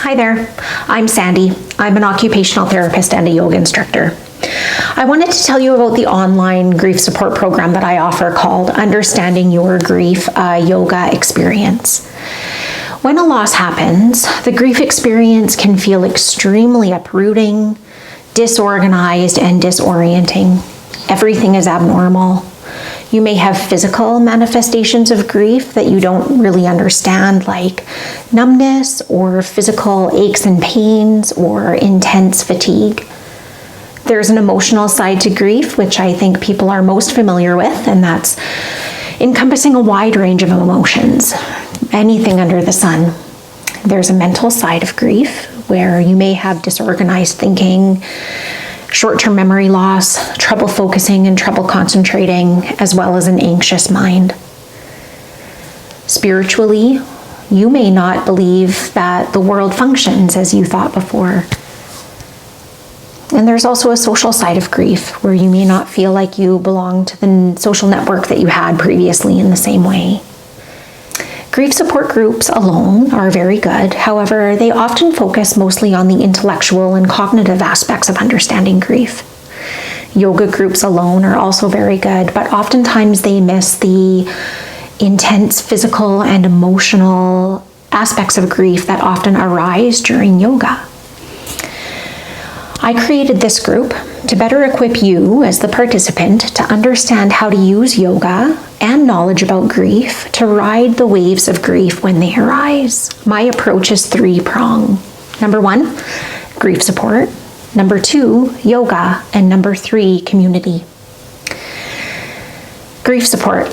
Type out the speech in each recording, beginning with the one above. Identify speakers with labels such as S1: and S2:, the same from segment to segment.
S1: Hi there, I'm Sandy. I'm an occupational therapist and a yoga instructor. I wanted to tell you about the online grief support program that I offer called Understanding Your Grief, a Yoga Experience. When a loss happens, the grief experience can feel extremely uprooting, disorganized, and disorienting. Everything is abnormal. You may have physical manifestations of grief that you don't really understand, like numbness or physical aches and pains or intense fatigue. There's an emotional side to grief, which I think people are most familiar with, and that's encompassing a wide range of emotions, anything under the sun. There's a mental side of grief, where you may have disorganized thinking, short-term memory loss, trouble focusing and trouble concentrating, as well as an anxious mind. Spiritually, you may not believe that the world functions as you thought before. And there's also a social side of grief, where you may not feel like you belong to the social network that you had previously in the same way. Grief support groups alone are very good. However, they often focus mostly on the intellectual and cognitive aspects of understanding grief. Yoga groups alone are also very good, but oftentimes they miss the intense physical and emotional aspects of grief that often arise during yoga. I created this group to better equip you as the participant to understand how to use yoga and knowledge about grief to ride the waves of grief when they arise. My approach is three-pronged. Number 1, grief support. Number 2, yoga. And number 3, community. Grief support.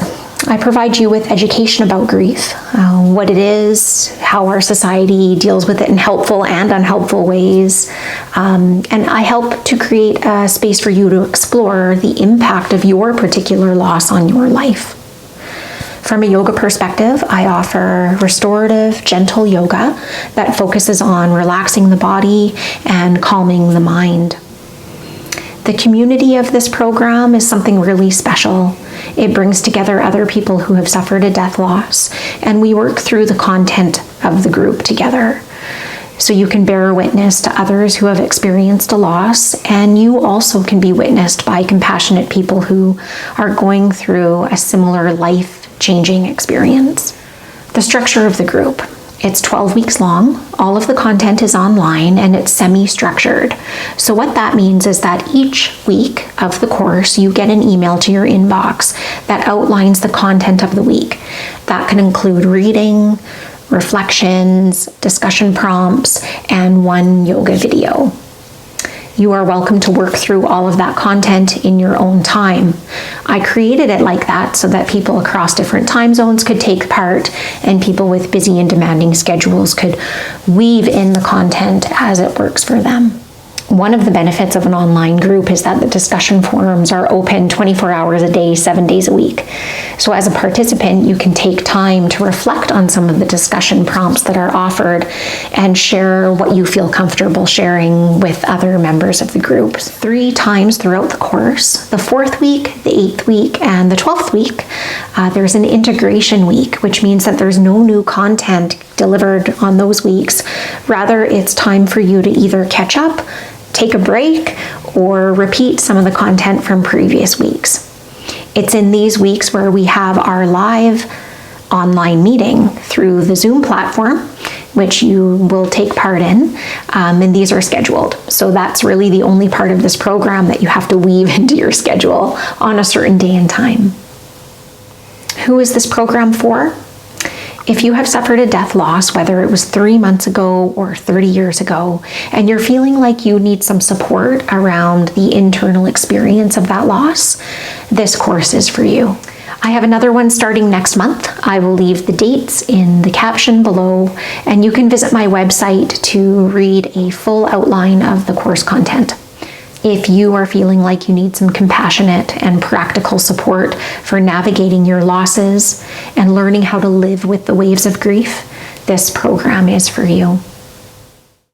S1: I provide you with education about grief, what it is, how our society deals with it in helpful and unhelpful ways, and I help to create a space for you to explore the impact of your particular loss on your life. From a yoga perspective, I offer restorative, gentle yoga that focuses on relaxing the body and calming the mind. The community of this program is something really special. It brings together other people who have suffered a death loss, and we work through the content of the group together. So you can bear witness to others who have experienced a loss, and you also can be witnessed by compassionate people who are going through a similar life-changing experience. The structure of the group. It's 12 weeks long, all of the content is online, and it's semi-structured. So what that means is that each week of the course, you get an email to your inbox that outlines the content of the week. That can include reading, reflections, discussion prompts, and one yoga video. You are welcome to work through all of that content in your own time. I created it like that so that people across different time zones could take part, and people with busy and demanding schedules could weave in the content as it works for them. One of the benefits of an online group is that the discussion forums are open 24 hours a day, 7 days a week. So as a participant, you can take time to reflect on some of the discussion prompts that are offered and share what you feel comfortable sharing with other members of the group. 3 times throughout the course, the 4th week, the 8th week, and the 12th week, there's an integration week, which means that there's no new content delivered on those weeks. Rather, it's time for you to either catch up, take a break, or repeat some of the content from previous weeks. It's in these weeks where we have our live online meeting through the Zoom platform, which you will take part in, and these are scheduled. So that's really the only part of this program that you have to weave into your schedule on a certain day and time. Who is this program for? If you have suffered a death loss, whether it was 3 months ago or 30 years ago, and you're feeling like you need some support around the internal experience of that loss, this course is for you. I have another one starting next month. I will leave the dates in the caption below, and you can visit my website to read a full outline of the course content. If you are feeling like you need some compassionate and practical support for navigating your losses and learning how to live with the waves of grief, this program is for you.